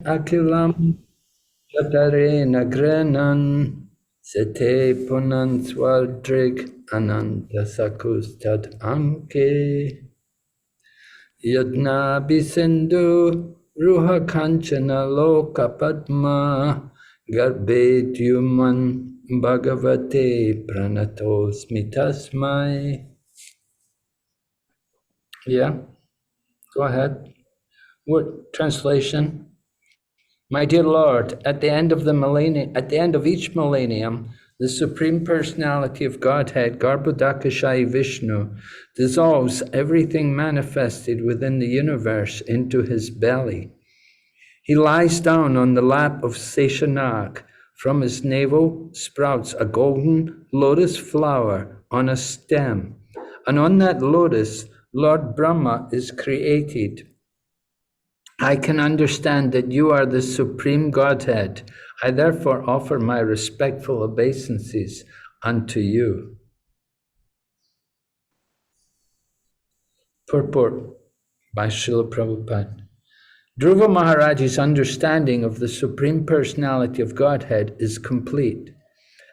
Akilam Chatarena Grenan Sete Punan Swaldrig Ananta Sakustad Anke Yadna Bisindu Ruha Kanchana Loka Padma Garbet Yuman Bhagavate Pranato Smitasmai. Yeah, go ahead. What translation? My dear Lord, at the end of each millennium, the Supreme Personality of Godhead, Garbhodakashayi Vishnu, dissolves everything manifested within the universe into his belly. He lies down on the lap of Seshanag. From his navel sprouts a golden lotus flower on a stem, and on that lotus, Lord Brahma is created. I can understand that you are the Supreme Godhead. I therefore offer my respectful obeisances unto you. Purport by Srila Prabhupada. Dhruva Maharaj's understanding of the Supreme Personality of Godhead is complete.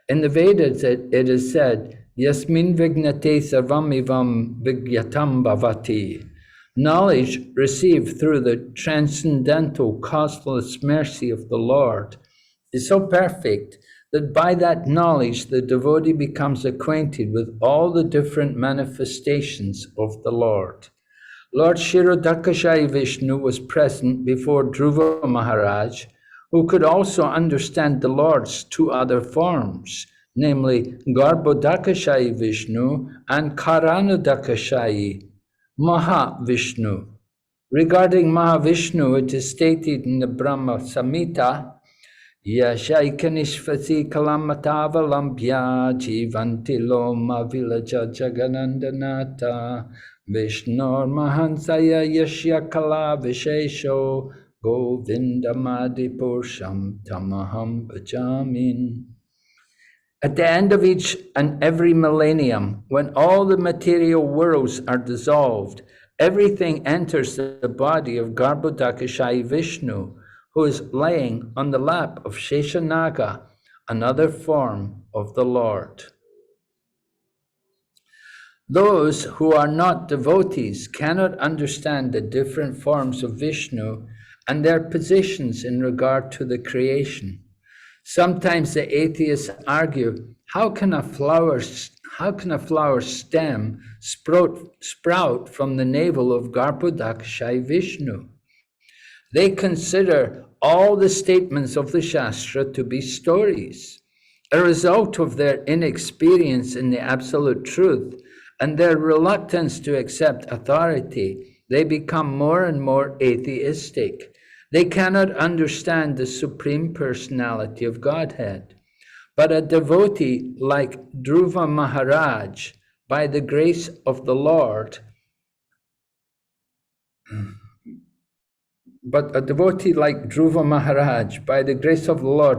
In the Vedas it is said, Yasmin vignate sarvamivam vigyatam bhavati. Knowledge received through the transcendental causeless mercy of the Lord is so perfect that by that knowledge the devotee becomes acquainted with all the different manifestations of the Lord. Lord Kshirodakashayi Vishnu was present before Dhruva Maharaj, who could also understand the Lord's two other forms, namely Garbhodakashayi Vishnu and Karanodakashayi Mahavishnu. Regarding Mahavishnu, it is stated in the Brahma Samhita, Yashaikanishvasi kalamatavalamphya jivanti loma vilaja jaganandanata Vishnor mahansaya yashya kala vishesho govindamadi purusham tamaham bhajamin. At the end of each and every millennium, when all the material worlds are dissolved, everything enters the body of Garbhodakashayi Vishnu, who is laying on the lap of Sheshanaga, another form of the Lord. Those who are not devotees cannot understand the different forms of Vishnu and their positions in regard to the creation. Sometimes the atheists argue, how can a flower stem sprout from the navel of Garbhodakashayi Vishnu? They consider all the statements of the Shastra to be stories, a result of their inexperience in the absolute truth and their reluctance to accept authority. They become more and more atheistic. They cannot understand the Supreme Personality of Godhead. But a devotee like Dhruva Maharaj, by the grace of the Lord,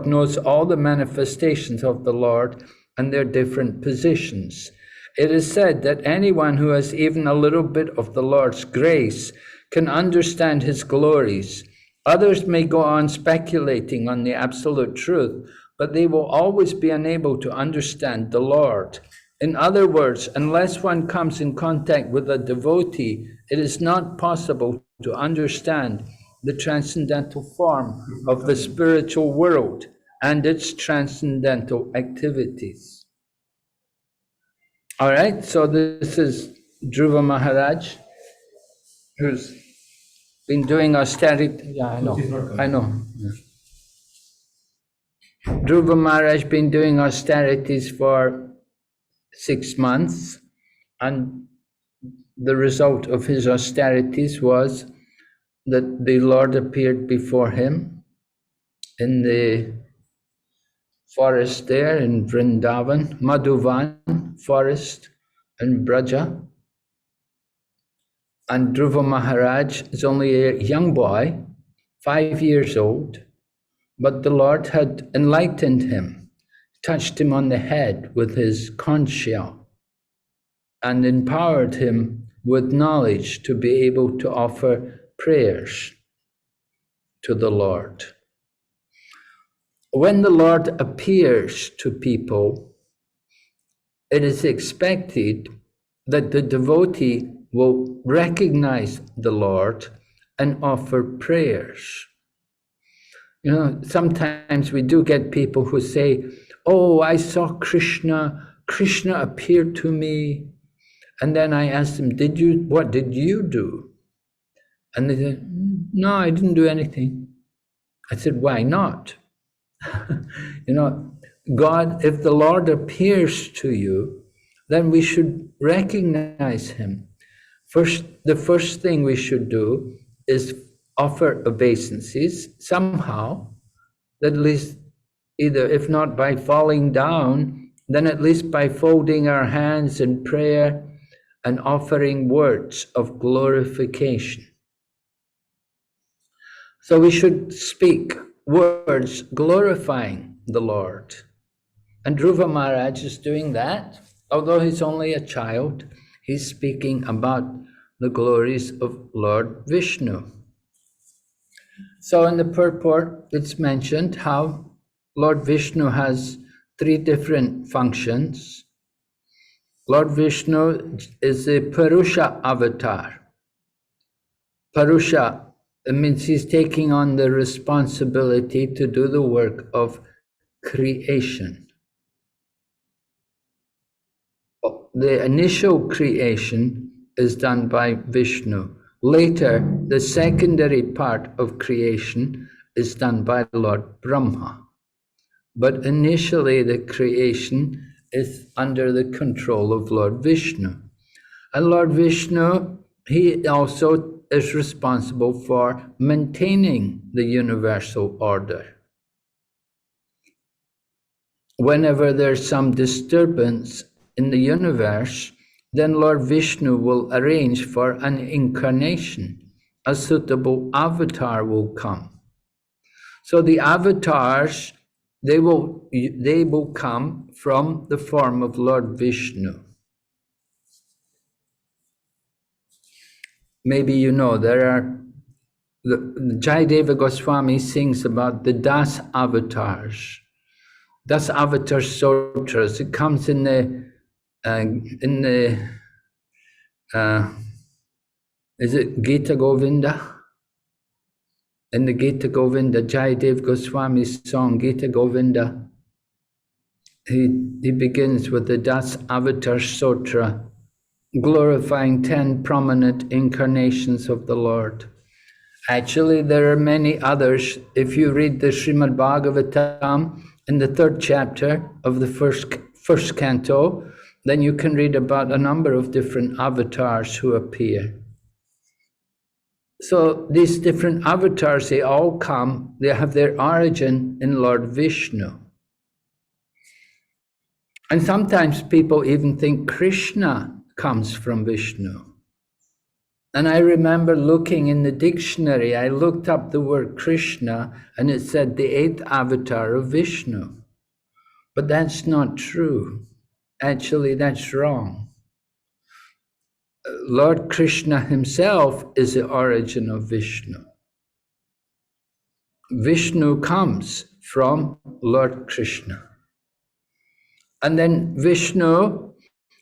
knows all the manifestations of the Lord and their different positions. It is said that anyone who has even a little bit of the Lord's grace can understand his glories. Others may go on speculating on the absolute truth, but they will always be unable to understand the Lord. In other words, unless one comes in contact with a devotee, it is not possible to understand the transcendental form of the spiritual world and its transcendental activities. All right, so this is Dhruva Maharaj, who's been doing austerity. Yeah, I know. Yeah. Dhruva Maharaj been doing austerities for 6 months, and the result of his austerities was that the Lord appeared before him in the forest there in Vrindavan, Madhuvan forest in Braja. And Dhruva Maharaj is only a young boy, 5 years old, but the Lord had enlightened him, touched him on the head with his conch shell, and empowered him with knowledge to be able to offer prayers. to the Lord. When the Lord appears to people, it is expected that the devotee will recognize the Lord and offer prayers. You know, sometimes we do get people who say, "Oh, I saw Krishna. Krishna appeared to me." And then I ask them, what did you do? And they said, "No, I didn't do anything." I said, "Why not?" You know, God, if the Lord appears to you, then we should recognize him. The first thing we should do is offer obeisances somehow, at least either, if not by falling down, then at least by folding our hands in prayer and offering words of glorification. So we should speak words glorifying the Lord. And Dhruva Maharaj is doing that. Although he's only a child, he's speaking about the glories of Lord Vishnu. So in the purport, it's mentioned how Lord Vishnu has 3 different functions. Lord Vishnu is a Purusha avatar. Purusha, it means he's taking on the responsibility to do the work of creation. The initial creation is done by Vishnu. Later, the secondary part of creation is done by Lord Brahma. But initially, the creation is under the control of Lord Vishnu. And Lord Vishnu, he also is responsible for maintaining the universal order. Whenever there's some disturbance in the universe, then Lord Vishnu will arrange for an incarnation. A suitable avatar will come. So the avatars, they will come from the form of Lord Vishnu. Maybe you know, the Jayadeva Goswami sings about the Das avatars. Das avatar sutras. It comes in the is it Gita Govinda? In the Gita Govinda, Jayadeva Goswami's song Gita Govinda, he begins with the Das Avatar Sutra, glorifying 10 prominent incarnations of the Lord. Actually, there are many others. If you read the Srimad Bhagavatam in the 3rd chapter of the first canto, then you can read about a number of different avatars who appear. So these different avatars, they all come, they have their origin in Lord Vishnu. And sometimes people even think Krishna comes from Vishnu. And I remember looking in the dictionary, I looked up the word Krishna and it said the 8th avatar of Vishnu. But that's not true. Actually, that's wrong. Lord Krishna himself is the origin of Vishnu. Vishnu comes from Lord Krishna. And then Vishnu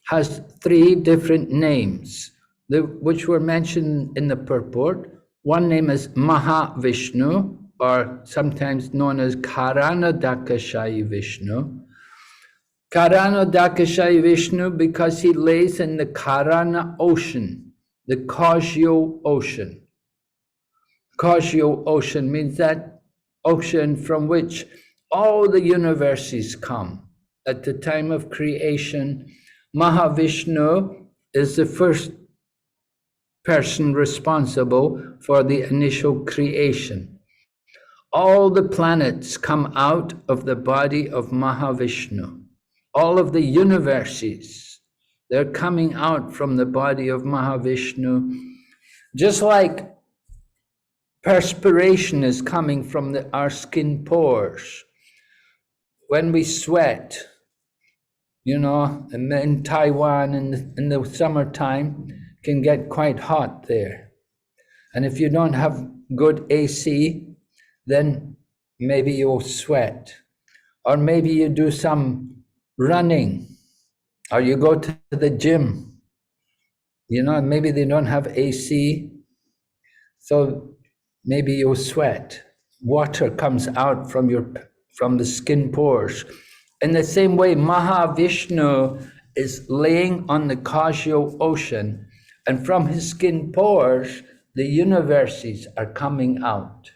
has 3 different names, which were mentioned in the purport. One name is Mahavishnu, or sometimes known as Karanodakashayi Vishnu. Karanodakashayi Vishnu because he lays in the Karana ocean, the causal ocean. Causal ocean means that ocean from which all the universes come. At the time of creation, Mahavishnu is the first person responsible for the initial creation. All the planets come out of the body of Mahavishnu. All of the universes, they're coming out from the body of Mahavishnu. Just like perspiration is coming from our skin pores. When we sweat, you know, in Taiwan in the summertime, can get quite hot there. And if you don't have good AC, then maybe you'll sweat. Or maybe you do some running, or you go to the gym. You know, maybe they don't have AC, so maybe you'll sweat. Water comes out from the skin pores. In the same way, Mahavishnu is laying on the causal ocean, and from his skin pores, the universes are coming out.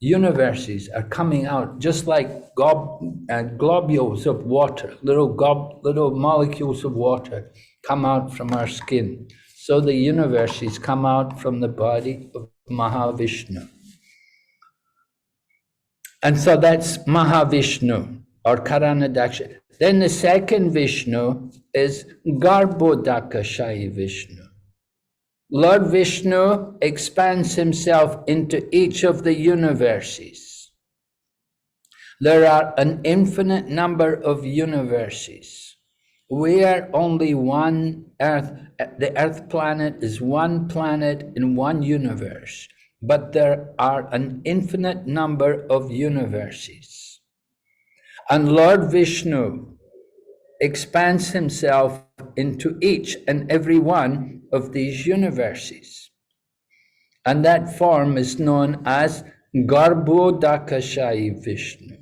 Universes are coming out just like globules of water, little molecules of water come out from our skin. So the universes come out from the body of Mahavishnu. And so that's Mahavishnu or Karanadaksha. Then the second Vishnu is Garbhodakashayi Vishnu. Lord Vishnu expands himself into each of the universes. There are an infinite number of universes. We are only one Earth. The Earth planet is one planet in one universe, but there are an infinite number of universes. And Lord Vishnu expands himself into each and every one of these universes. And that form is known as Garbhodakashayi Vishnu.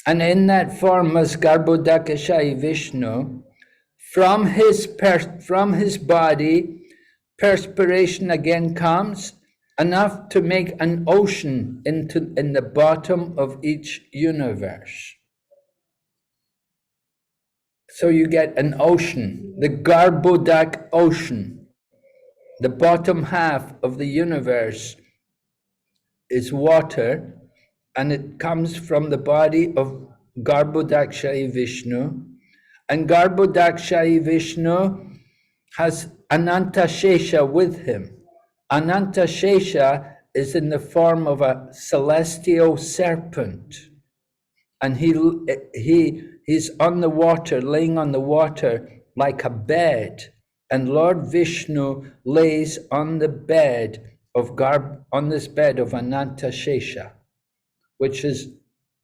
And in that form as Garbhodakashayi Vishnu, from his body, perspiration again comes, enough to make an ocean in the bottom of each universe. So you get an ocean, the Garbhodak ocean. The bottom half of the universe is water, and it comes from the body of Garbhodakshayi Vishnu. And Garbhodakshayi Vishnu has Ananta Shesha with him. Ananta Shesha is in the form of a celestial serpent. And he's on the water, laying on the water like a bed. And Lord Vishnu lays on the bed of this bed of Ananta Shesha, which is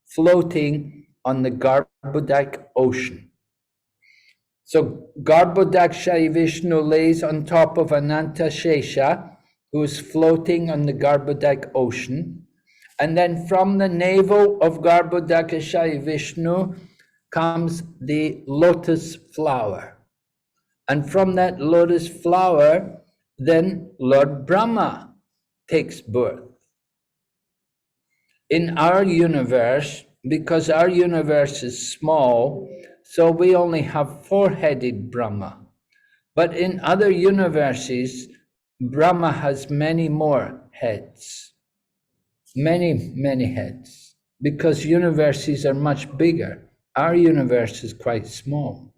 floating on the Garbhodak ocean. So Garbhodakshayi Vishnu lays on top of Ananta Shesha, who is floating on the Garbhodak ocean. And then from the navel of Garbhodakashayi Vishnu comes the lotus flower. And from that lotus flower, then Lord Brahma takes birth. In our universe, because our universe is small, so we only have four-headed Brahma. But in other universes, Brahma has many more heads. Many heads. Because universes are much bigger. Our universe is quite small.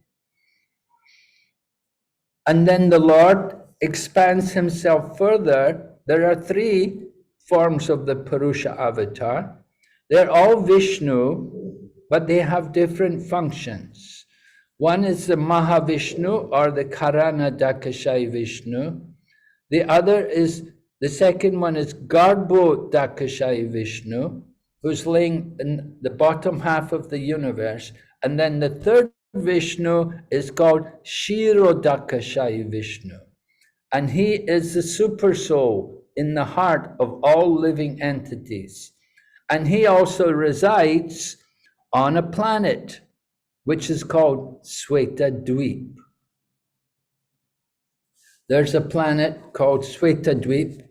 And then the Lord expands himself further. There are three forms of the Purusha avatar. They're all Vishnu, but they have different functions. One is the Mahavishnu or the Karanadakashayi Vishnu. The second one is Garbhodakashayi Vishnu, who's laying in the bottom half of the universe. And then the third Vishnu is called Kshirodakashayi Vishnu. And he is the super soul in the heart of all living entities. And he also resides on a planet, which is called Svetadweep. There's a planet called Svetadweep,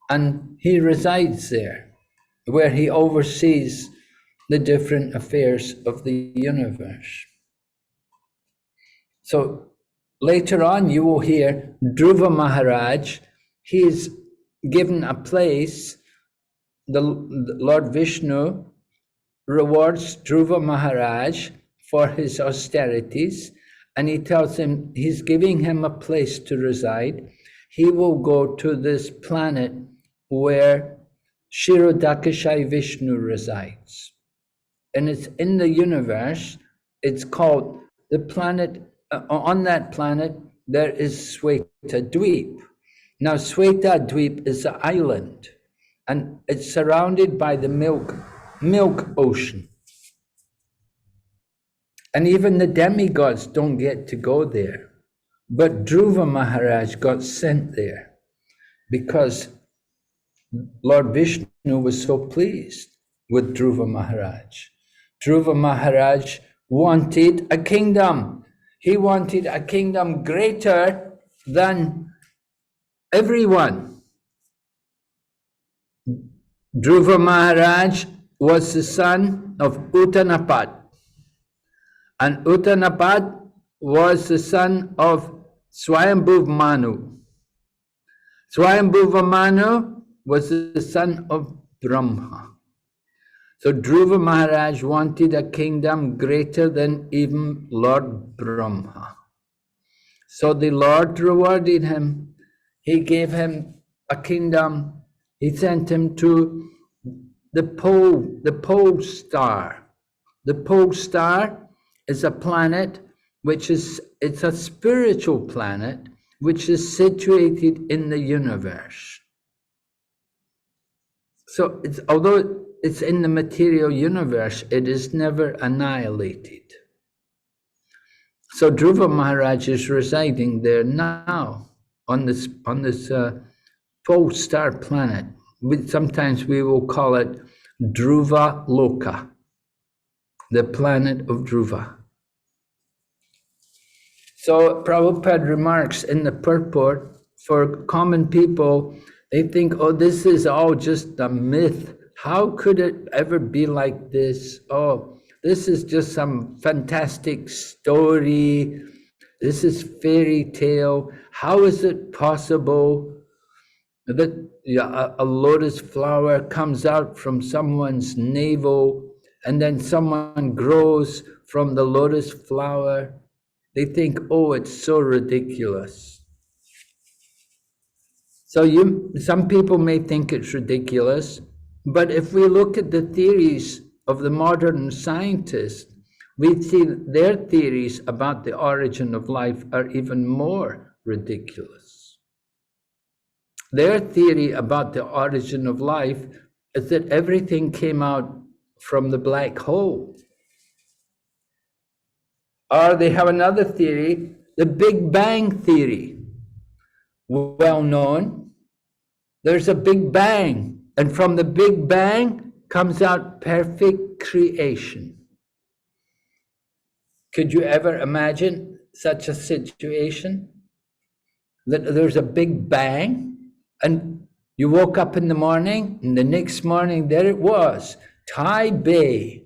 and he resides there, where he oversees the different affairs of the universe. So later on you will hear Dhruva Maharaj, he's given a place. The Lord Vishnu rewards Dhruva Maharaj for his austerities, and he tells him he's giving him a place to reside. He will go to this planet where Kshirodakashayi Vishnu resides. And it's in the universe, it's called the planet, on that planet there is Svetadweep. Now Svetadweep is an island. and it's surrounded by the milk ocean. And even the demigods don't get to go there. But Dhruva Maharaj got sent there because Lord Vishnu was so pleased with Dhruva Maharaj. Dhruva Maharaj wanted a kingdom. He wanted a kingdom greater than everyone. Dhruva Maharaj was the son of Uttanapad, and Uttanapad was the son of Swayambhuva Manu. Swayambhuva Manu was the son of Brahma. So Dhruva Maharaj wanted a kingdom greater than even Lord Brahma. So the Lord rewarded him. He gave him a kingdom. He sent him to the pole star. The pole star is a planet it's a spiritual planet which is situated in the universe. So although it's in the material universe, it is never annihilated. So Dhruva Maharaj is residing there now on this pole star planet. Sometimes we will call it Dhruva Loka, the planet of Dhruva. So Prabhupada remarks in the purport, for common people, they think, oh, this is all just a myth. How could it ever be like this? Oh, this is just some fantastic story. This is fairy tale. How is it possible that a lotus flower comes out from someone's navel and then someone grows from the lotus flower? They think, oh, it's so ridiculous. So some people may think it's ridiculous, but if we look at the theories of the modern scientists, we see their theories about the origin of life are even more ridiculous. Their theory about the origin of life is that everything came out from the black hole. Or they have another theory, the Big Bang theory. Well known, there's a Big Bang, and from the Big Bang comes out perfect creation. Could you ever imagine such a situation? That there's a Big Bang, and you woke up in the morning, and the next morning there it was, Taipei,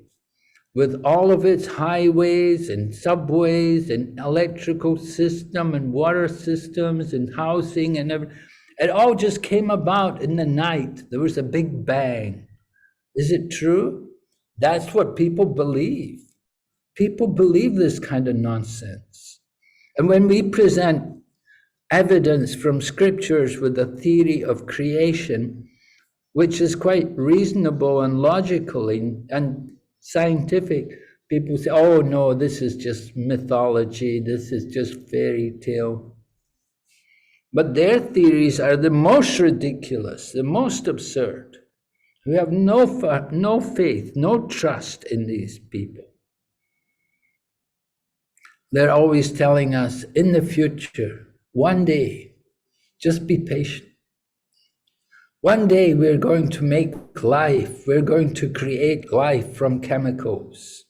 with all of its highways and subways and electrical system and water systems and housing and everything. It all just came about in the night. There was a Big Bang. Is it true? That's what people believe. People believe this kind of nonsense. And when we present evidence from scriptures with a theory of creation, which is quite reasonable and logical and scientific, people say, oh no, this is just mythology, this is just fairy tale. But their theories are the most ridiculous, the most absurd. We have no faith, no trust in these people. They're always telling us, in the future, one day, just be patient. One day we're going to make life, we're going to create life from chemicals.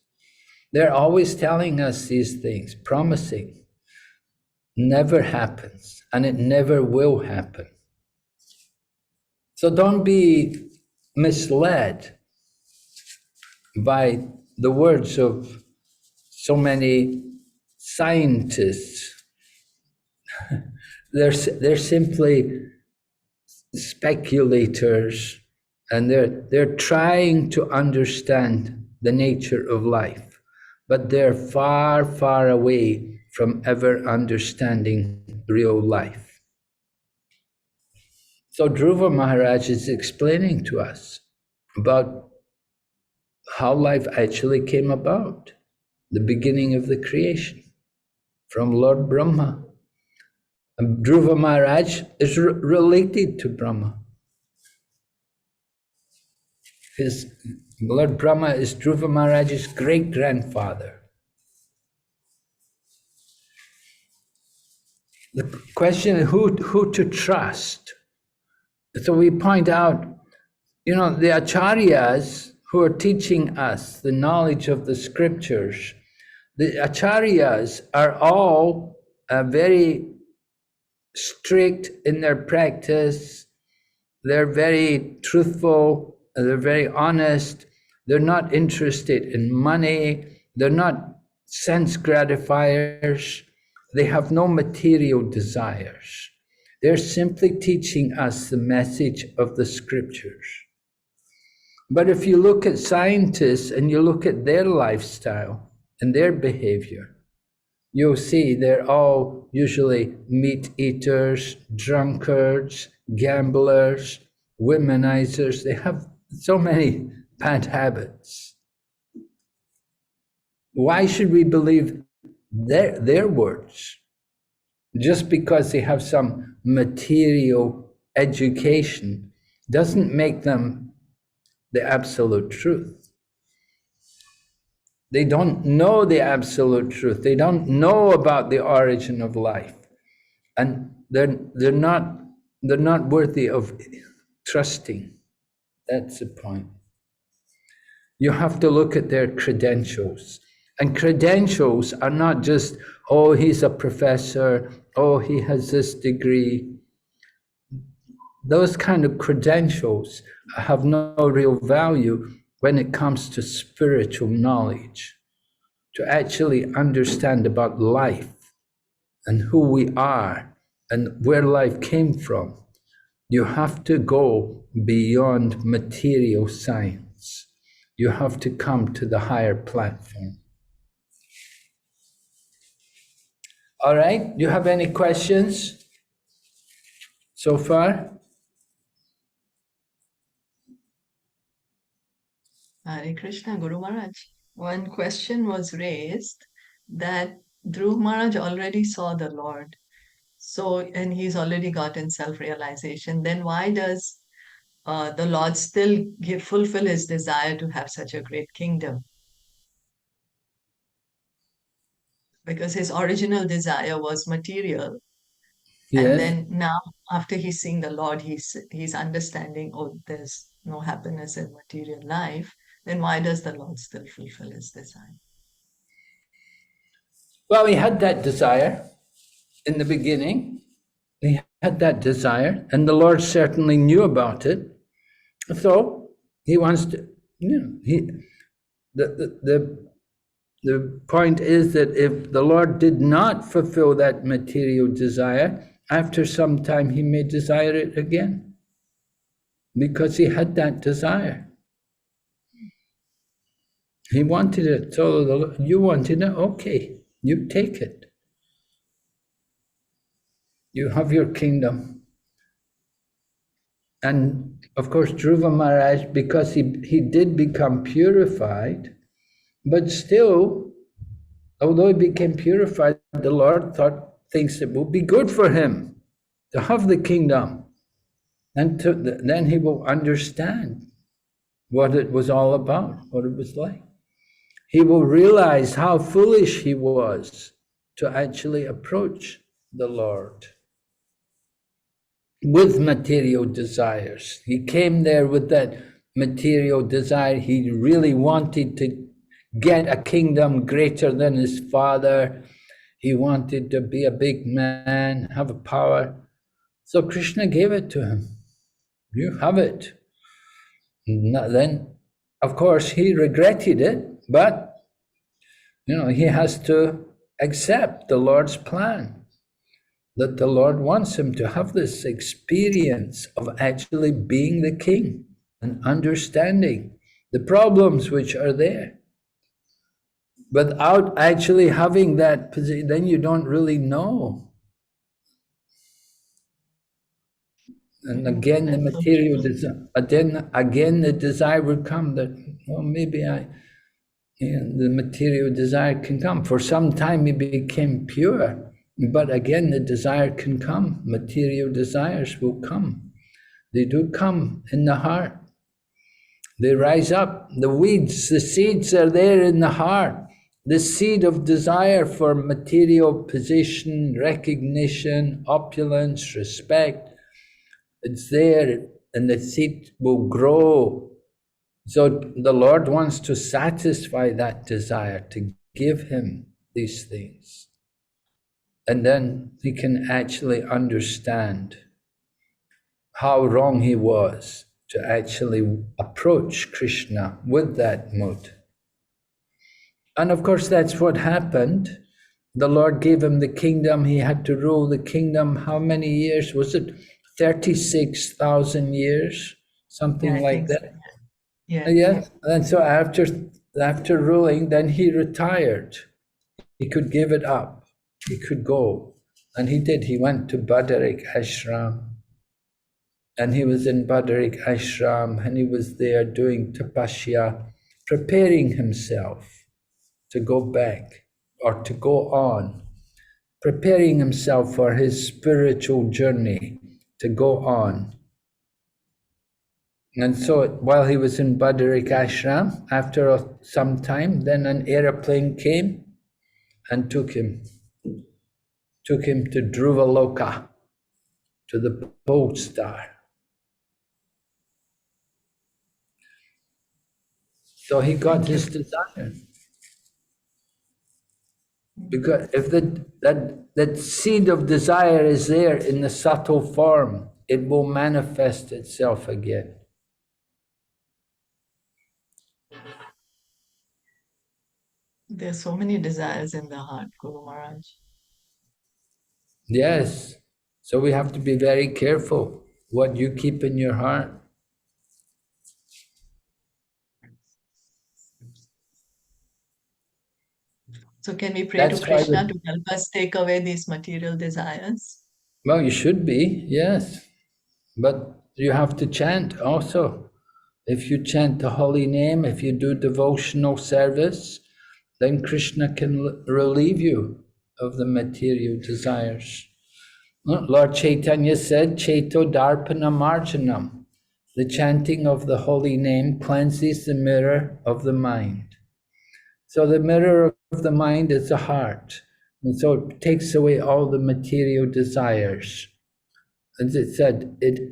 They're always telling us these things, promising. Never happens, and it never will happen. So don't be misled by the words of so many scientists. They're simply speculators, and they're trying to understand the nature of life, but they're far, far away from ever understanding real life. So Dhruva Maharaj is explaining to us about how life actually came about, the beginning of the creation from Lord Brahma. And Dhruva Maharaj is related to Brahma. His Lord Brahma is Dhruva Maharaj's great-grandfather. The question is who to trust. So we point out, the acharyas who are teaching us the knowledge of the scriptures, the acharyas are all very strict in their practice. They're very truthful, they're very honest, they're not interested in money, they're not sense gratifiers, they have no material desires. They're simply teaching us the message of the scriptures. But if you look at scientists and you look at their lifestyle and their behavior, you'll see they're all usually meat eaters, drunkards, gamblers, womenizers. They have so many bad habits. Why should we believe their words? Just because they have some material education doesn't make them the absolute truth. They don't know the absolute truth. They don't know about the origin of life, and they're not worthy of trusting. That's the point. You have to look at their credentials, and credentials are not just, oh, he's a professor, oh, he has this degree. Those kind of credentials have no real value when it comes to spiritual knowledge, to actually understand about life and who we are and where life came from. You have to go beyond material science. You have to come to the higher platform. All right, do you have any questions so far? Hare Krishna, Guru Maharaj. One question was raised that Dhruv Maharaj already saw the Lord. So, and he's already gotten self-realization. Then why does the Lord still fulfill his desire to have such a great kingdom? Because his original desire was material. Yes. And then now, after he's seeing the Lord, he's understanding, oh, there's no happiness in material life. Then why does the Lord still fulfill his desire? Well, he had that desire in the beginning. He had that desire, and the Lord certainly knew about it. So he wants to, the point is that if the Lord did not fulfill that material desire, after some time he may desire it again, because he had that desire. He wanted it, so you wanted it, okay, you take it. You have your kingdom. And of course, Dhruva Maharaj, because he did become purified, but still, although he became purified, the Lord thinks it will be good for him to have the kingdom. And then he will understand what it was all about, what it was like. He will realize how foolish he was to actually approach the Lord with material desires. He came there with that material desire. He really wanted to get a kingdom greater than his father. He wanted to be a big man, have a power. So Krishna gave it to him. You have it. Then, of course, he regretted it, but he has to accept the Lord's plan, that the Lord wants him to have this experience of actually being the king and understanding the problems which are there. Without actually having that position, then you don't really know. And again, the material desire, again the desire would come that, well, maybe the material desire can come. For some time he became pure, but again the desire can come. Material desires will come. They do come in the heart. They rise up. The weeds, the seeds are there in the heart. The seed of desire for material position, recognition, opulence, respect, it's there, and the seed will grow. So the Lord wants to satisfy that desire, to give him these things. And then he can actually understand how wrong he was to actually approach Krishna with that mood. And of course, that's what happened. The Lord gave him the kingdom. He had to rule the kingdom. How many years? Was it 36,000 years? Something like that. So. Yeah. Yeah. And so after ruling, then he retired. He could give it up. He could go. And he did. He went to Badarik Ashram. And he was in Badarik Ashram, and he was there doing tapasya, preparing himself to go back or to go on, preparing himself for his spiritual journey to go on. And so while he was in Badarik Ashram, after some time, then an aeroplane came and took him to Dhruvaloka, to the pole star. So he got his desire. Because if that seed of desire is there in the subtle form, it will manifest itself again. There's so many desires in the heart, Guru Maharaj. Yes. So we have to be very careful what you keep in your heart. So can we pray to Krishna to help us take away these material desires? Well, you should be, yes. But you have to chant also. If you chant the holy name, if you do devotional service, then Krishna can relieve you of the material desires. Lord Chaitanya said, Chaito Darpana Marjanam. The chanting of the holy name cleanses the mirror of the mind. So the mirror of the mind is the heart. And so it takes away all the material desires. As it said, it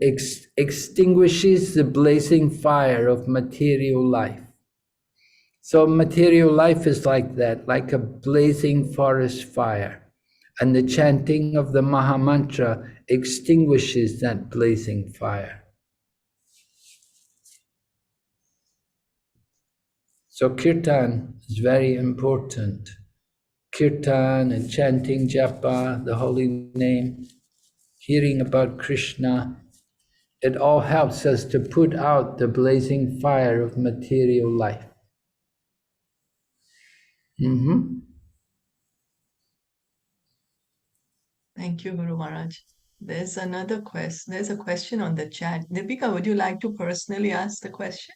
extinguishes the blazing fire of material life. So material life is like that, like a blazing forest fire. And the chanting of the Mahamantra extinguishes that blazing fire. So kirtan is very important. Kirtan and chanting japa, the holy name, hearing about Krishna, it all helps us to put out the blazing fire of material life. Thank you, Guru Maharaj. There's another question. There's a question on the chat. Deepika, would you like to personally ask the question?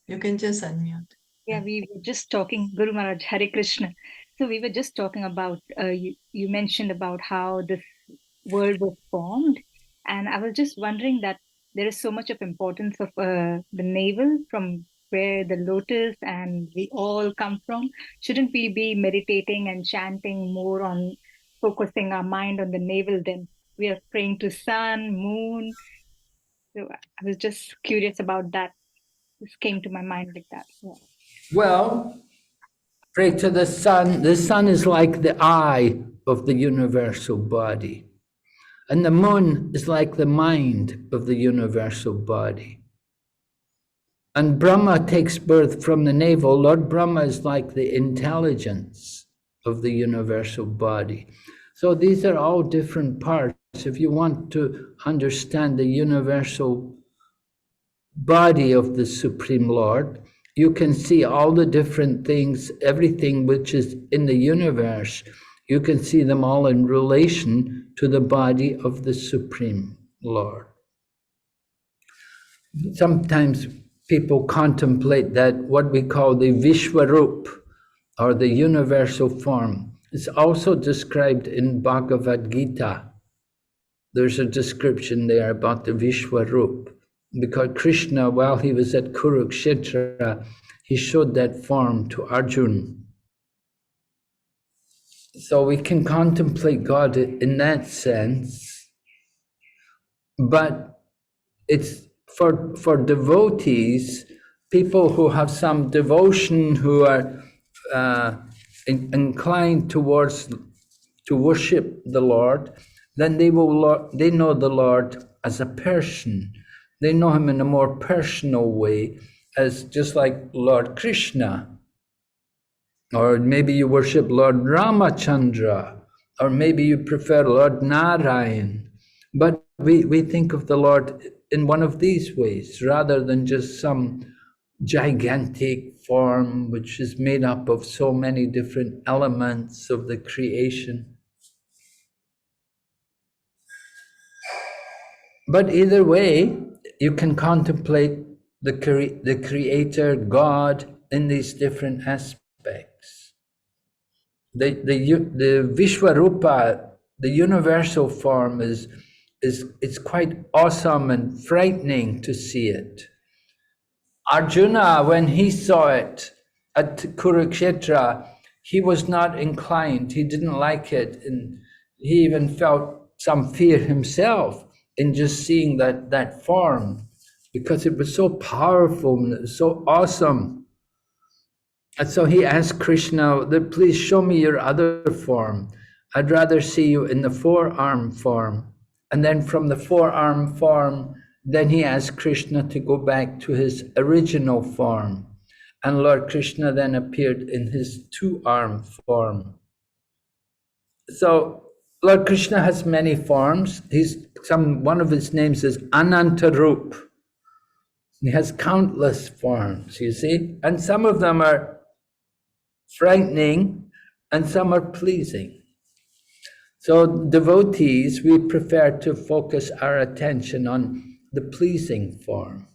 You can just unmute. Yeah, we were just talking, Guru Maharaj, Hare Krishna. So we were just talking about, you mentioned about how this world was formed. And I was just wondering that there is so much of importance of the navel, from where the lotus and we all come from. Shouldn't we be meditating and chanting more on focusing our mind on the navel then? We are praying to sun, moon. So I was just curious about that. This came to my mind like that. Yeah. Well, pray to the sun. The sun is like the eye of the universal body. And the moon is like the mind of the universal body. And Brahma takes birth from the navel. Lord Brahma is like the intelligence of the universal body. So these are all different parts. If you want to understand the universal body of the Supreme Lord, you can see all the different things, everything which is in the universe. You can see them all in relation to the body of the Supreme Lord. Sometimes people contemplate that what we call the Vishwarup, or the universal form, is also described in Bhagavad Gita. There's a description there about the Vishwarup, because Krishna, while he was at Kurukshetra, he showed that form to Arjuna. So we can contemplate God in that sense, but it's for devotees, people who have some devotion, who are inclined towards to worship the Lord, then they know the Lord as a person. They know him in a more personal way, as just like Lord Krishna. Or maybe you worship Lord Ramachandra, or maybe you prefer Lord Narayan. But we think of the Lord in one of these ways, rather than just some gigantic form which is made up of so many different elements of the creation. But either way, you can contemplate the Creator, God, in these different aspects. The Vishwarupa, the universal form, is quite awesome and frightening to see it. Arjuna, when he saw it at Kurukshetra, he was not inclined, he didn't like it, and he even felt some fear himself in just seeing that form, because it was so powerful and it was so awesome. And so he asked Krishna, please show me your other form. I'd rather see you in the four-arm form. And then from the four-arm form, then he asked Krishna to go back to his original form. And Lord Krishna then appeared in his two-arm form. So Lord Krishna has many forms. One of his names is Anantarup. He has countless forms, you see, and some of them are frightening and some are pleasing. So devotees, we prefer to focus our attention on the pleasing form.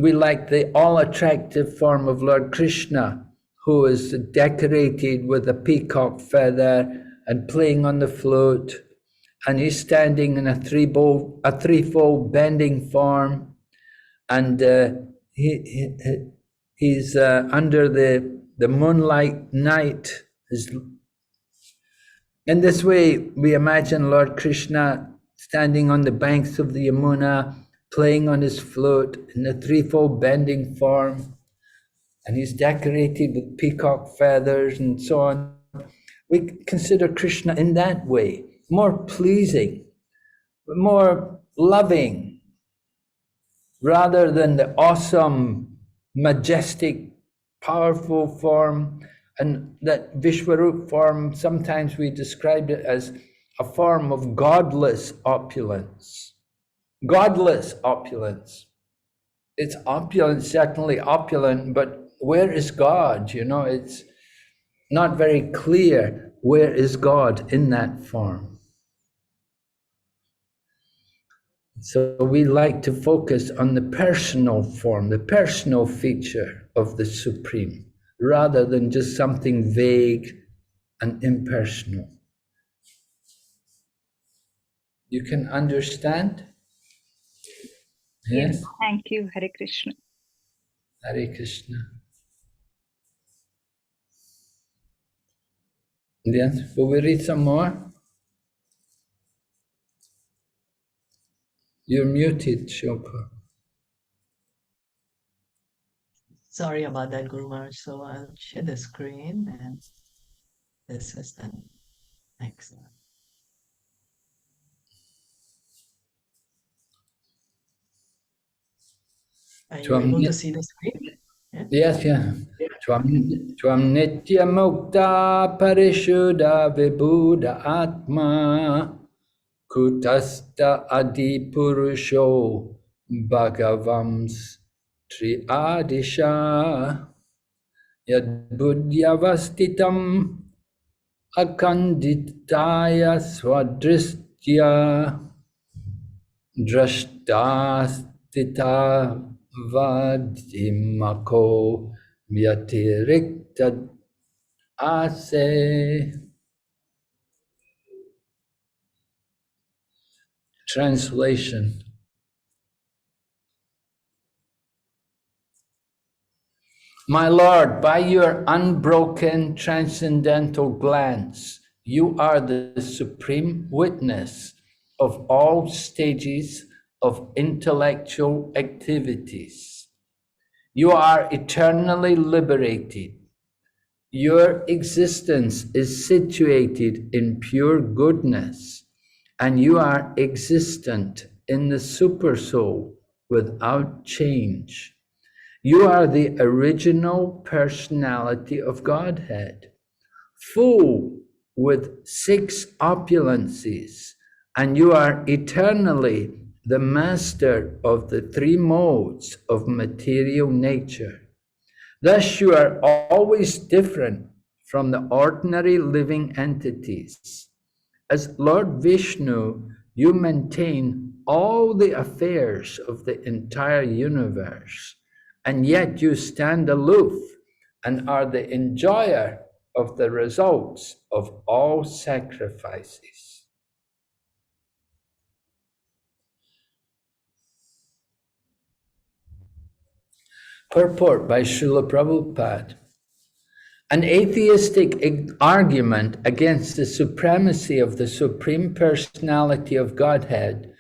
We like the all-attractive form of Lord Krishna, who is decorated with a peacock feather and playing on the flute, and he's standing in a threefold bending form, and he's under the moonlight night. In this way, we imagine Lord Krishna standing on the banks of the Yamuna, playing on his flute in a threefold bending form, and he's decorated with peacock feathers and so on. We consider Krishna in that way, more pleasing, more loving, rather than the awesome, majestic, powerful form. And that Vishwarup form, sometimes we described it as a form of godless opulence. Godless opulence. It's opulent, certainly opulent, but where is God? You know, it's not very clear where is God in that form. So we like to focus on the personal form, the personal feature of the Supreme, rather than just something vague and impersonal. You can understand? Yes, Yes? thank you, Hare Krishna. Hare Krishna. Yes, will we read some more? You're muted, Shilpa. Sorry about that, Guru Maharaj. So I'll share the screen, and this is done. Excellent. Are you able to see the screen? Yeah? Yes, yeah. Tvam nitya mukta parishuddha vibhuddha atma kutasta adi purusho bhagavams tri adisha yad buddhyavastitam akanditaya swadristya drashtastita vadimako vyatirikta ase. Translation. My Lord, by your unbroken transcendental glance, you are the supreme witness of all stages of intellectual activities. You are eternally liberated. Your existence is situated in pure goodness, and you are existent in the Supersoul without change. You are the original personality of Godhead, full with 6 opulences, and you are eternally the master of the 3 modes of material nature. Thus, you are always different from the ordinary living entities. As Lord Vishnu, you maintain all the affairs of the entire universe, and yet you stand aloof and are the enjoyer of the results of all sacrifices. Purport by Srila Prabhupada. An atheistic argument against the supremacy of the Supreme Personality of Godhead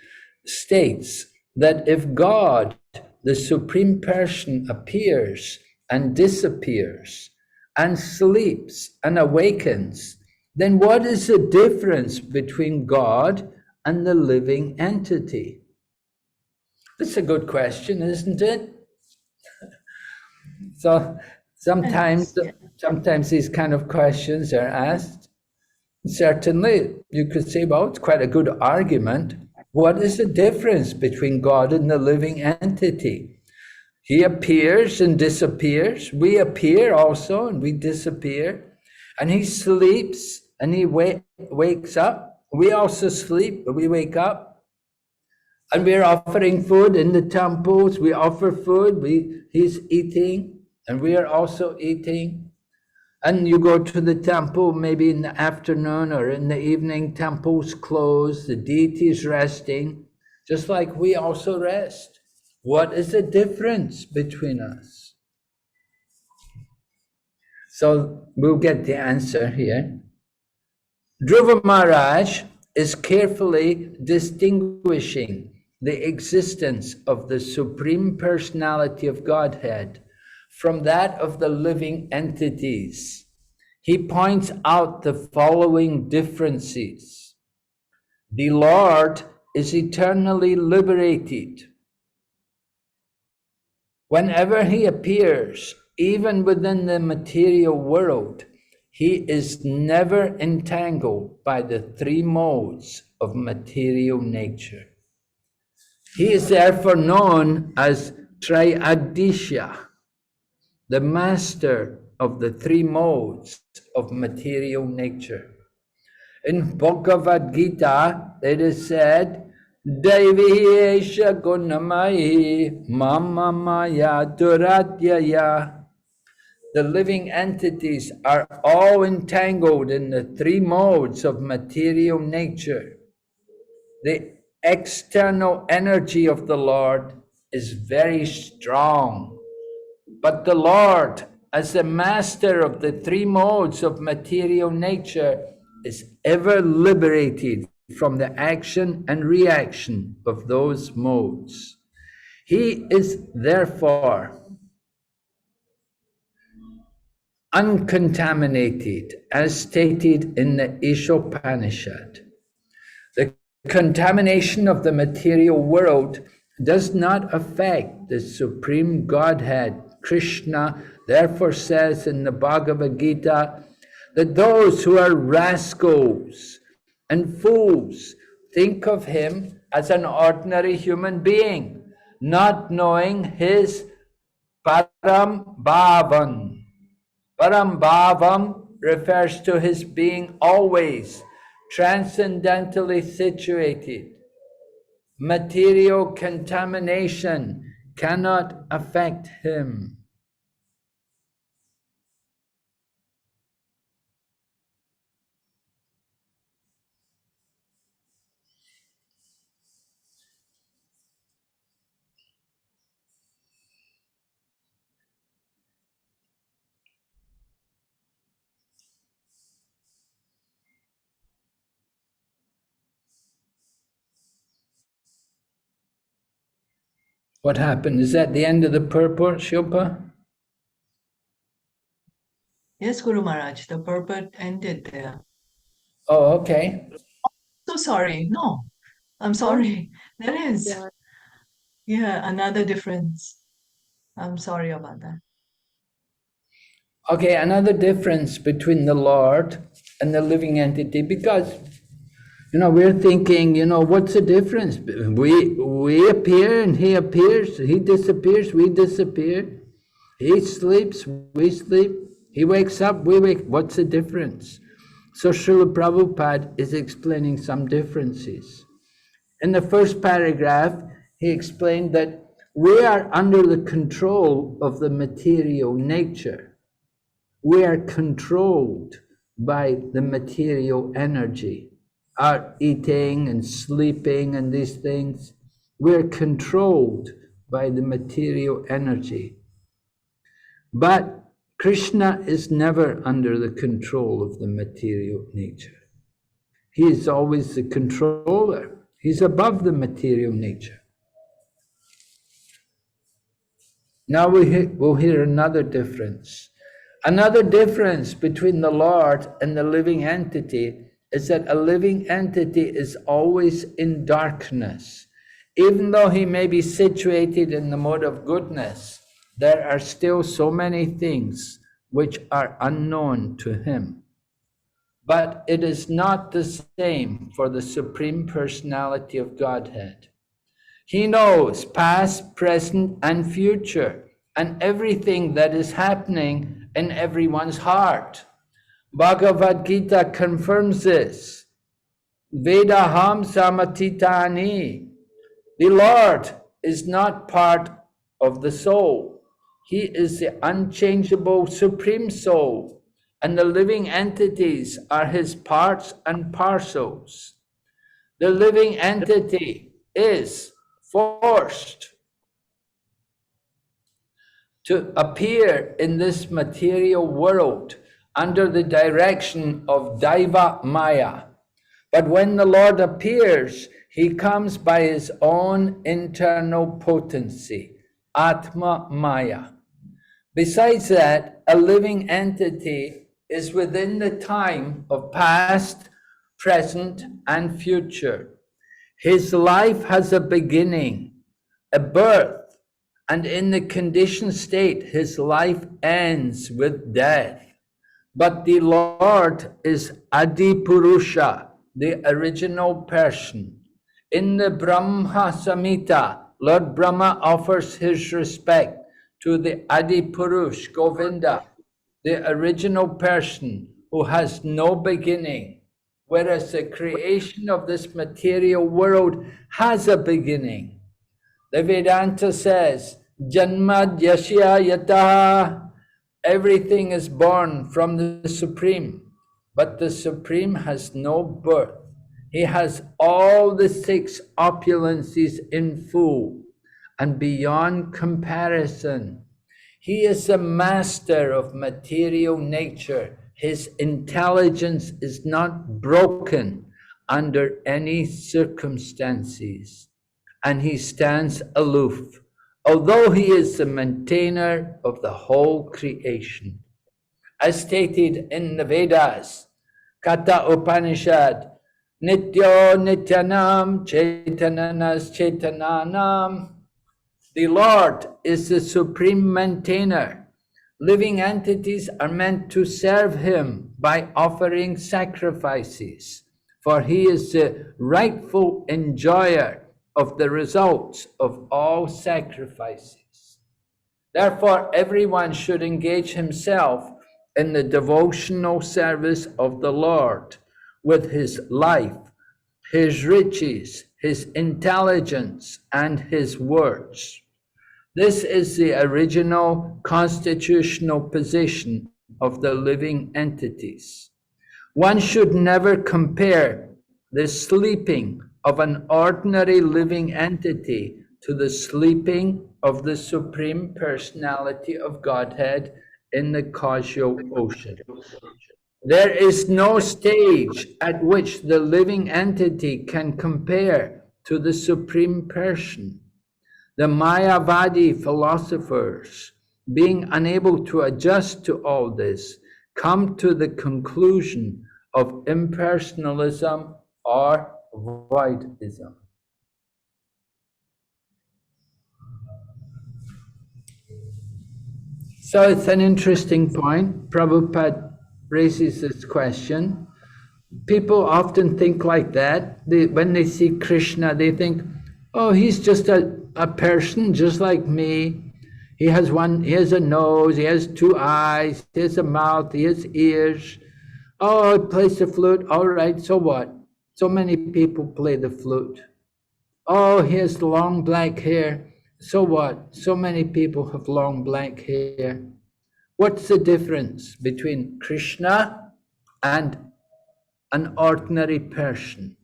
states that if God, the Supreme Person, appears and disappears, and sleeps and awakens, then what is the difference between God and the living entity? That's a good question, isn't it? So sometimes, Yes, yeah. sometimes these kind of questions are asked. Certainly, you could say, well, it's quite a good argument. What is the difference between God and the living entity? He appears and disappears. We appear also and we disappear. And he sleeps and he wakes up. We also sleep, but we wake up. And we're offering food in the temples. We offer food. He's eating, and we are also eating. And you go to the temple, maybe in the afternoon or in the evening, temples close, the deity is resting, just like we also rest. What is the difference between us? So we'll get the answer here. Dhruva Maharaj is carefully distinguishing the existence of the Supreme Personality of Godhead from that of the living entities. He points out the following differences. The Lord is eternally liberated. Whenever he appears, even within the material world, he is never entangled by the 3 modes of material nature. He is therefore known as Triadisha, the master of the 3 modes of material nature. In Bhagavad Gita, it is said, Devi Esha Gunamai Mama Maya Duratyaya. The living entities are all entangled in the 3 modes of material nature. The external energy of the Lord is very strong, but the Lord, as the master of the 3 modes of material nature, is ever liberated from the action and reaction of those modes. He is therefore uncontaminated, as stated in the Ishopanishad. The contamination of the material world does not affect the Supreme Godhead. Krishna therefore says in the Bhagavad Gita that those who are rascals and fools think of him as an ordinary human being, not knowing his Param Bhavan. Param Bhavam refers to his being always transcendentally situated. Material contamination cannot affect him. What happened? Is that the end of the purport, Shilpa? Yes, Guru Maharaj, the purport ended there. Oh, okay. So sorry. No, I'm sorry. There is. Yeah, another difference. I'm sorry about that. Okay, another difference between the Lord and the living entity, because we're thinking, what's the difference? We appear and he appears, he disappears, we disappear. He sleeps, we sleep. He wakes up, we wake. What's the difference? So Srila Prabhupada is explaining some differences. In the first paragraph, he explained that we are under the control of the material nature. We are controlled by the material energy. Our eating and sleeping and these things, we're controlled by the material energy. But Krishna is never under the control of the material nature. He is always the controller. He's above the material nature. Now we'll hear another difference. Another difference between the Lord and the living entity is that a living entity is always in darkness. Even though he may be situated in the mode of goodness, there are still so many things which are unknown to him. But it is not the same for the Supreme Personality of Godhead. He knows past, present, and future, and everything that is happening in everyone's heart. Bhagavad Gita confirms this. Vedaham samatitani. The Lord is not part of the soul. He is the unchangeable Supreme Soul, and the living entities are his parts and parcels. The living entity is forced to appear in this material world under the direction of Daiva Maya. But when the Lord appears, he comes by his own internal potency, Atma Maya. Besides that, a living entity is within the time of past, present, and future. His life has a beginning, a birth, and in the conditioned state, his life ends with death. But the Lord is Adi Purusha, the original person. In the Brahma Samhita, Lord Brahma offers his respect to the Adi Purush, Govinda, the original person who has no beginning, whereas the creation of this material world has a beginning. The Vedanta says, Janmad Yashya Yataha, everything is born from the Supreme, but the Supreme has no birth. He has all the six opulences in full and beyond comparison. He is the master of material nature. His intelligence is not broken under any circumstances, and he stands aloof, although he is the maintainer of the whole creation. As stated in the Vedas, Kata Upanishad, Nityo Nityanam Chaitananas Chaitananam. The Lord is the supreme maintainer. Living entities are meant to serve him by offering sacrifices, for he is the rightful enjoyer of the results of all sacrifices. Therefore, everyone should engage himself in the devotional service of the Lord with his life, his riches, his intelligence, and his words. This is the original constitutional position of the living entities. One should never compare the sleeping of an ordinary living entity to the sleeping of the Supreme Personality of Godhead in the causal ocean. There is no stage at which the living entity can compare to the Supreme Person. The Mayavadi philosophers, being unable to adjust to all this, come to the conclusion of impersonalism or voidism. So it's an interesting point. Prabhupada raises this question. People often think like that. When they see Krishna, they think, oh, he's just a person just like me. He has a nose, he has two eyes, he has a mouth, he has ears. Oh, he plays the flute. All right, so what? So many people play the flute. Oh, he has long black hair. So what? So many people have long black hair. What's the difference between Krishna and an ordinary person?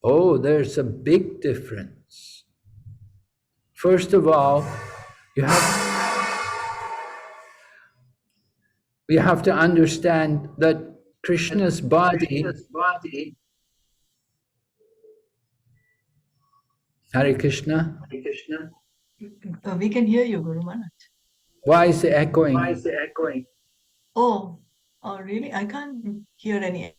Oh, there's a big difference. First of all, we have to understand that Krishna's body, Hare Krishna. We can hear you, Guru Maharaj. Why is it echoing? Oh, really? I can't hear any.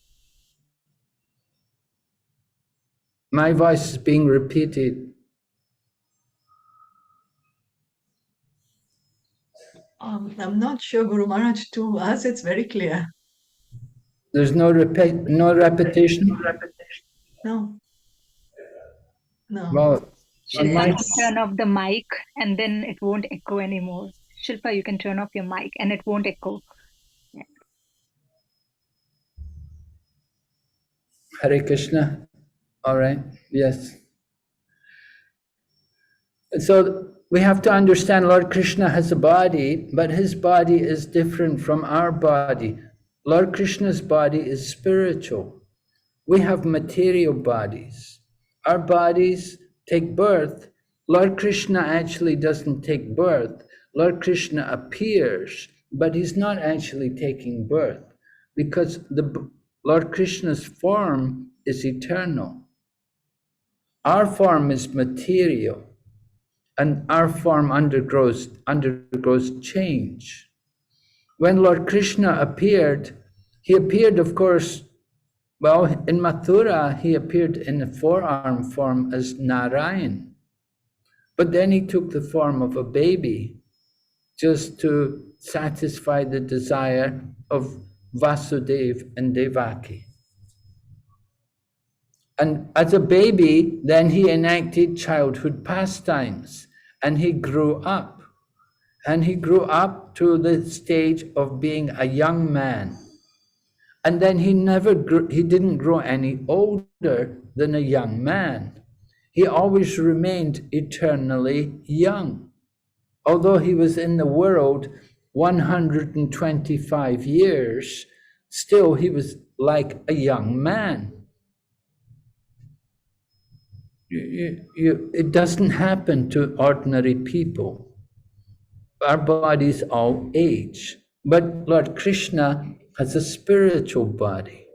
My voice is being repeated. I'm not sure, Guru Maharaj. To us, it's very clear. There's no repetition? No. Well, Shilpa, you turn off the mic and then it won't echo anymore. Shilpa, you can turn off your mic and it won't echo. Yeah. Hare Krishna. All right, yes. So we have to understand Lord Krishna has a body, but his body is different from our body. Lord Krishna's body is spiritual. We have material bodies. Our bodies take birth. Lord Krishna actually doesn't take birth. Lord Krishna appears, but he's not actually taking birth because Lord Krishna's form is eternal. Our form is material, and our form undergoes change. When Lord Krishna appeared, he appeared, of course, well, in Mathura, he appeared in a four-arm form as Narayan. But then he took the form of a baby just to satisfy the desire of Vasudeva and Devaki. And as a baby, then he enacted childhood pastimes, and he grew up. And he grew up to the stage of being a young man. And then he didn't grow any older than a young man. He always remained eternally young. Although he was in the world 125 years, still he was like a young man. It doesn't happen to ordinary people. Our bodies all age, but Lord Krishna has a spiritual body.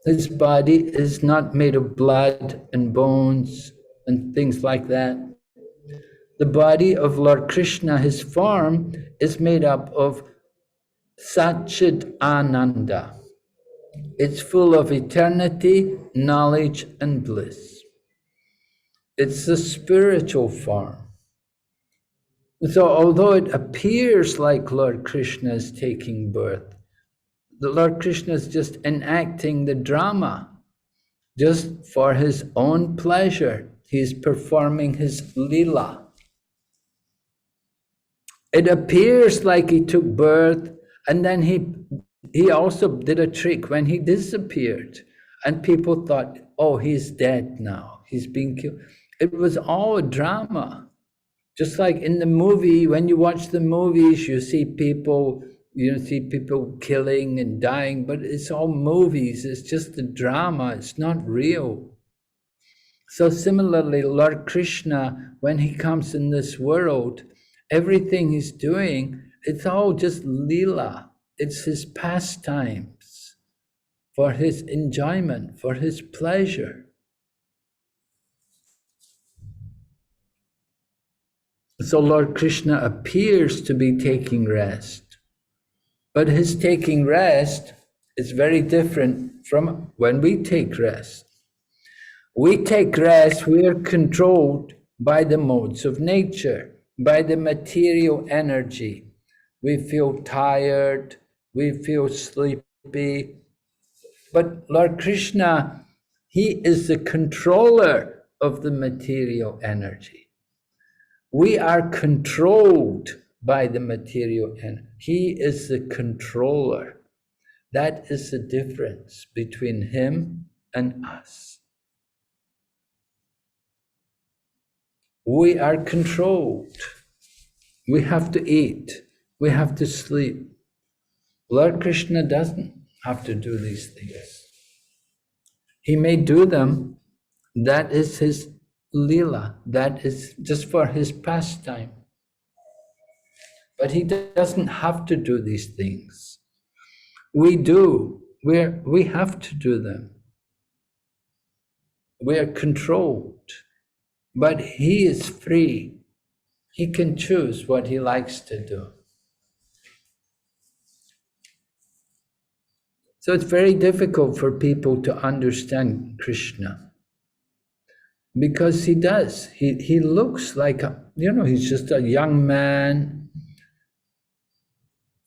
His body is not made of blood and bones and things like that. The body of Lord Krishna, his form, is made up of Satchit Ananda. It's full of eternity, knowledge, and bliss. It's the spiritual form. So although it appears like Lord Krishna is taking birth, the Lord Krishna is just enacting the drama, just for his own pleasure. He's performing his lila. It appears like he took birth, and then he also did a trick when he disappeared, and people thought, oh, he's dead now, he's being killed. It was all a drama. Just like in the movie, when you watch the movies, you see people killing and dying, but it's all movies, it's just a drama, it's not real. So similarly, Lord Krishna, when he comes in this world, everything he's doing, it's all just lila. It's his pastimes, for his enjoyment, for his pleasure. So Lord Krishna appears to be taking rest, but his taking rest is very different from when we take rest. We take rest, we are controlled by the modes of nature, by the material energy. We feel tired, we feel sleepy. But Lord Krishna, he is the controller of the material energy. We are controlled by the material energy. He is the controller. That is the difference between him and us. We are controlled. We have to eat. We have to sleep. Lord Krishna doesn't have to do these things. He may do them. That is his lila. That is just for his pastime. But he doesn't have to do these things. We do. We have to do them. We are controlled. But he is free. He can choose what he likes to do. So it's very difficult for people to understand Krishna. Because he does. He looks like, he's just a young man.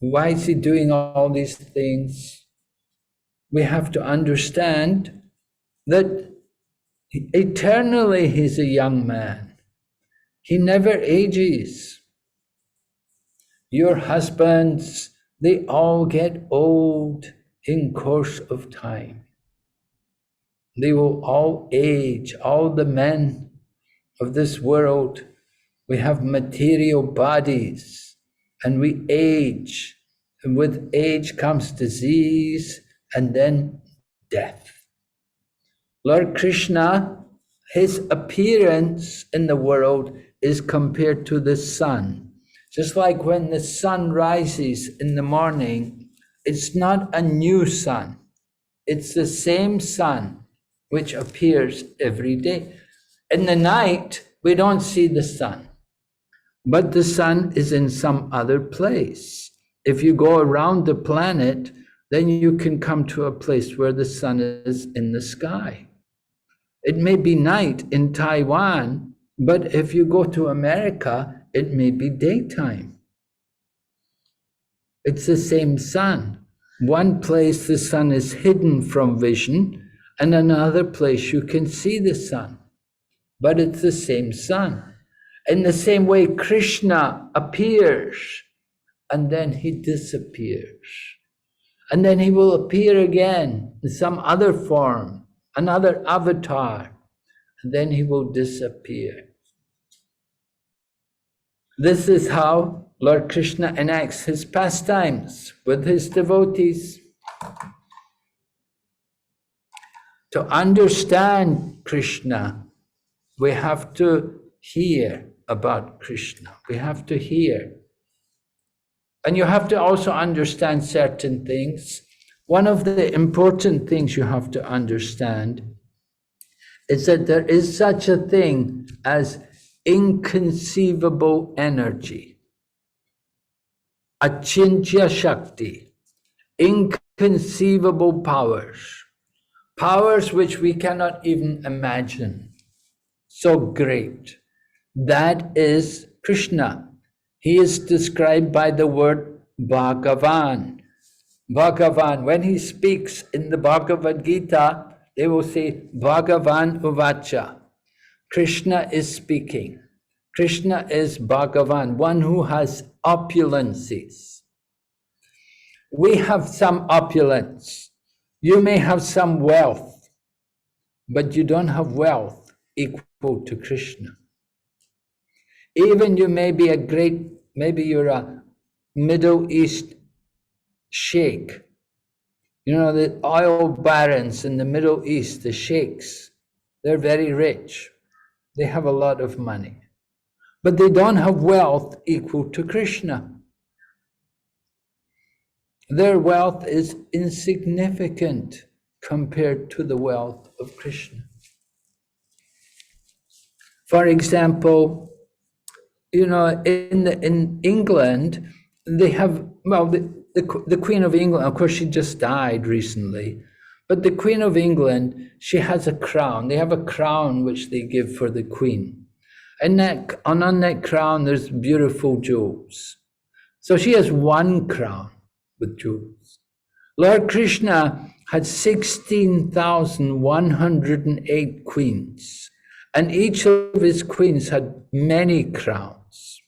Why is he doing all these things? We have to understand that eternally he's a young man. He never ages. Your husbands, they all get old in course of time. They will all age. All the men of this world, we have material bodies and we age. And with age comes disease and then death. Lord Krishna, his appearance in the world is compared to the sun. Just like when the sun rises in the morning, it's not a new sun. It's the same sun which appears every day. In the night, we don't see the sun, but the sun is in some other place. If you go around the planet, then you can come to a place where the sun is in the sky. It may be night in Taiwan, but if you go to America, it may be daytime. It's the same sun. One place the sun is hidden from vision, and another place you can see the sun. But it's the same sun. In the same way, Krishna appears, and then he disappears. And then he will appear again in some other form, another avatar, and then he will disappear. This is how Lord Krishna enacts his pastimes with his devotees. To understand Krishna, we have to hear about Krishna. We have to hear. And you have to also understand certain things. One of the important things you have to understand is that there is such a thing as inconceivable energy, achintya shakti, inconceivable powers, powers which we cannot even imagine. So great. That is Krishna. He is described by the word Bhagavan. Bhagavan, when he speaks in the Bhagavad Gita, they will say Bhagavan Uvacha. Krishna is speaking. Krishna is Bhagavan, one who has opulences. We have some opulence. You may have some wealth, but you don't have wealth equal to Krishna. Even you may be maybe you're a Middle East sheikh. You know, the oil barons in the Middle East, the sheikhs, they're very rich. They have a lot of money. But they don't have wealth equal to Krishna. Their wealth is insignificant compared to the wealth of Krishna. For example, you know, in England, they have, well, the Queen of England, of course, she just died recently, but the Queen of England, she has a crown. They have a crown which they give for the Queen. And on that crown, there's beautiful jewels. So she has one crown with jewels. Lord Krishna had 16,108 queens, and each of his queens had many crowns.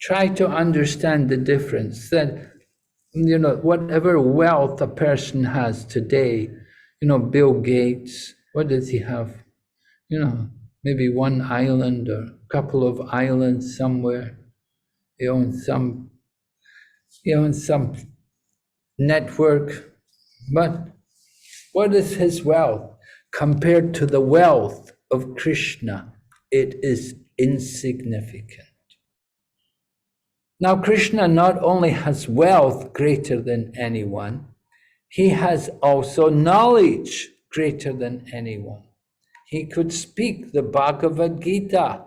Try to understand the difference that, you know, whatever wealth a person has today, you know, Bill Gates, what does he have? You know, maybe one island or a couple of islands somewhere. He owns some network. But what is his wealth? Compared to the wealth of Krishna, it is insignificant. Now, Krishna not only has wealth greater than anyone, he has also knowledge greater than anyone. He could speak the Bhagavad Gita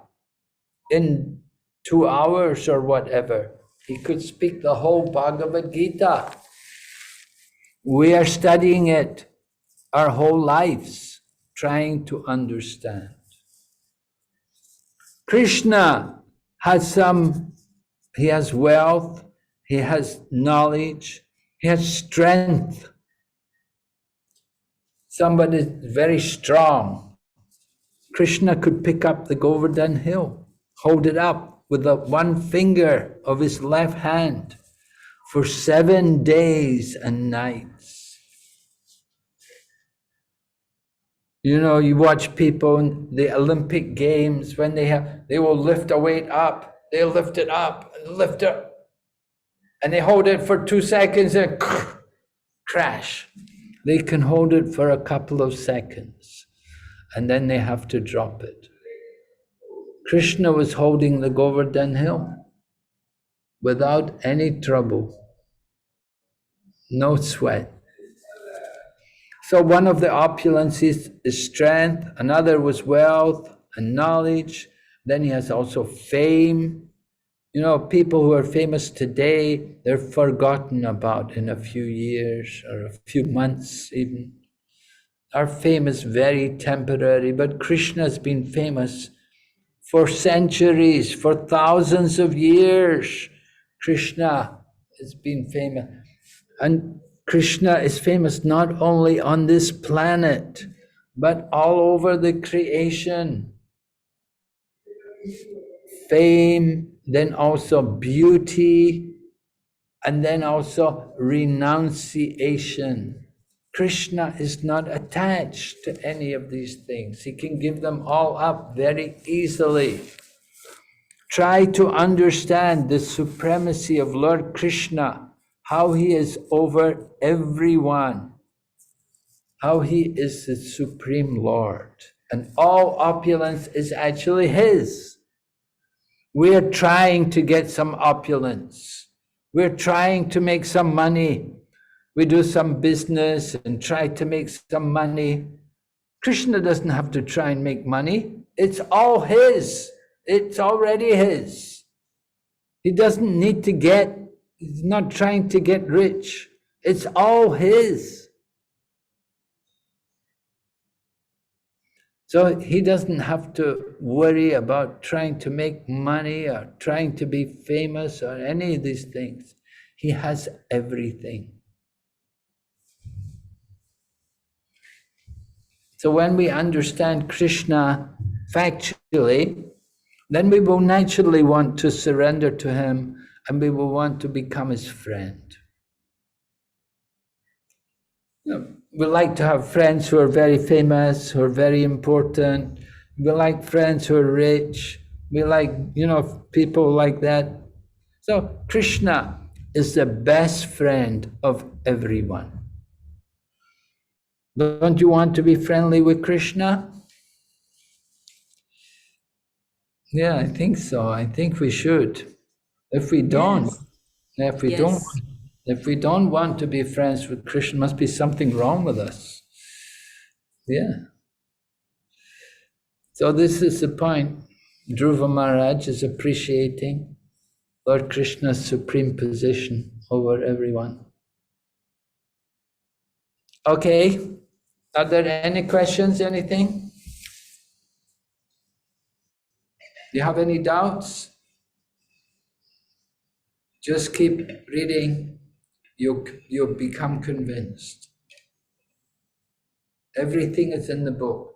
in 2 hours or whatever. He could speak the whole Bhagavad Gita. We are studying it our whole lives, trying to understand. Krishna has he has wealth, he has knowledge, he has strength. Somebody is very strong. Krishna could pick up the Govardhan hill, hold it up with the one finger of his left hand for 7 days and nights. You know, you watch people in the Olympic Games when they will lift a weight up, they lift it up and lift it, and they hold it for 2 seconds and crash. They can hold it for a couple of seconds and then they have to drop it. Krishna was holding the Govardhan hill without any trouble, no sweat. So one of the opulences is strength, another was wealth and knowledge. Then he has also fame. You know, people who are famous today, they're forgotten about in a few years or a few months even. Our fame is very temporary, but Krishna has been famous for centuries, for thousands of years. Krishna has been famous. And Krishna is famous not only on this planet, but all over the creation. Fame, then also beauty, and then also renunciation. Krishna is not attached to any of these things. He can give them all up very easily. Try to understand the supremacy of Lord Krishna, how he is over everyone, how he is the Supreme Lord, and all opulence is actually his. We are trying to get some opulence. We're trying to make some money. We do some business and try to make some money. Krishna doesn't have to try and make money. It's all his. It's already his. He doesn't need to he's not trying to get rich. It's all his. So he doesn't have to worry about trying to make money or trying to be famous or any of these things. He has everything. So when we understand Krishna factually, then we will naturally want to surrender to him and we will want to become his friend. You know, we like to have friends who are very famous, who are very important. We like friends who are rich. We like, you know, people like that. So Krishna is the best friend of everyone. Don't you want to be friendly with Krishna? Yeah, I think so. I think we should. If we don't, Yes. if we don't want to be friends with Krishna, must be something wrong with us. Yeah. So this is the point. Dhruva Maharaj is appreciating Lord Krishna's supreme position over everyone. Okay, are there any questions, anything? Do you have any doubts? Just keep reading, you'll become convinced. Everything is in the book.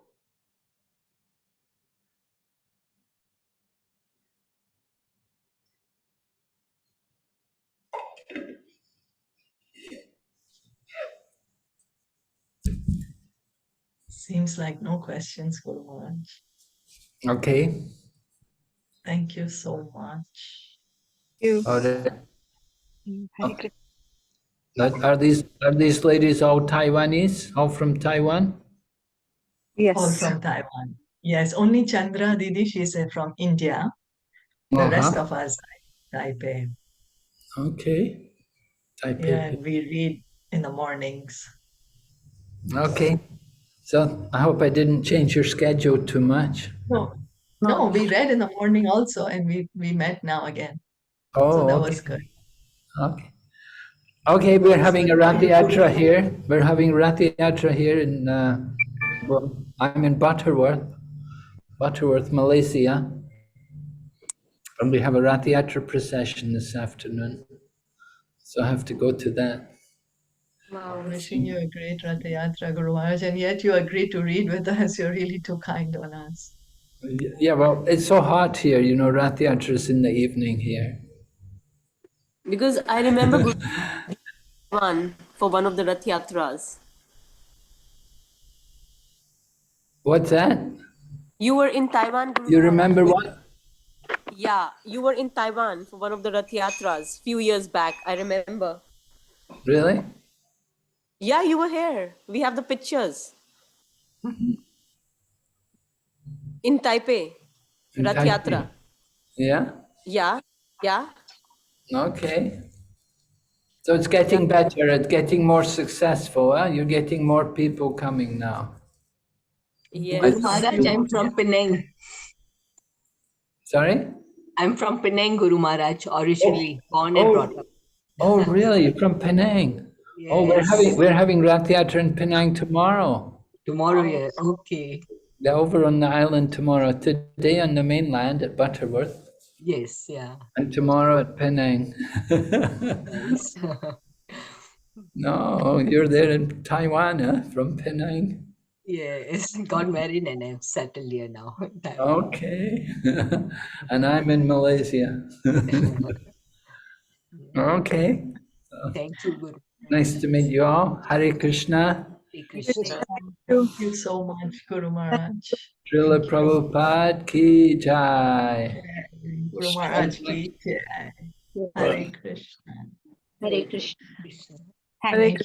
Seems like no questions, Guru Maharaj. Okay. Thank you so much. You. All right. Hare Krishna. Are these ladies all Taiwanese? All from Taiwan? Yes. All from Taiwan. Yes, only Chandra Didi, she's from India. The rest of us, Taipei. Okay. Taipei. Yeah, and we read in the mornings. Okay. So I hope I didn't change your schedule too much. No, we read in the morning also, and we met now again. Oh, So that okay. was good. Okay. Okay, we're having a Rath Yatra here. We're having Rath Yatra here in, well, I'm in Butterworth, Malaysia. And we have a Rath Yatra procession this afternoon. So I have to go to that. Wow. Wishing you a great Rath Yatra, Guru Maharaj, and yet you agree to read with us. You're really too kind on us. Yeah, well, it's so hot here, you know, Rath Yatra is in the evening here. Because I remember Taiwan for one of the Rath Yatras. What's that? You were in Taiwan, Guru You Maharaj. remember what? Yeah, you were in Taiwan for one of the Rath Yatras few years back. I remember. Really? Yeah, you were here. We have the pictures. In Taipei, In Rath Taipei. Yatra. Yeah? Yeah, yeah. Okay. So it's getting better, it's getting more successful, huh? You're getting more people coming now. Yes. Guru Maharaj, I'm from Penang. Sorry? I'm from Penang, Guru Maharaj, originally born and brought up. Oh, really? You're from Penang? Yes. Oh, we're having Rath Yatra in Penang tomorrow. Tomorrow, yeah. Okay. They're over on the island tomorrow. Today on the mainland at Butterworth. Yes, yeah. And tomorrow at Penang. Nice. No, you're there in Taiwan, huh? From Penang. Yes, got married and I'm settled here now. in Taiwan. Okay. And I'm in Malaysia. Okay. Thank you, Guru. Nice to meet you all. Hare Krishna. Hare Krishna. Thank you so much, Guru Maharaj. Srila Prabhupada ki jai. Guru Maharaj ki jai. Hare Krishna. Hare Krishna. Krishna. Thank you. Thank you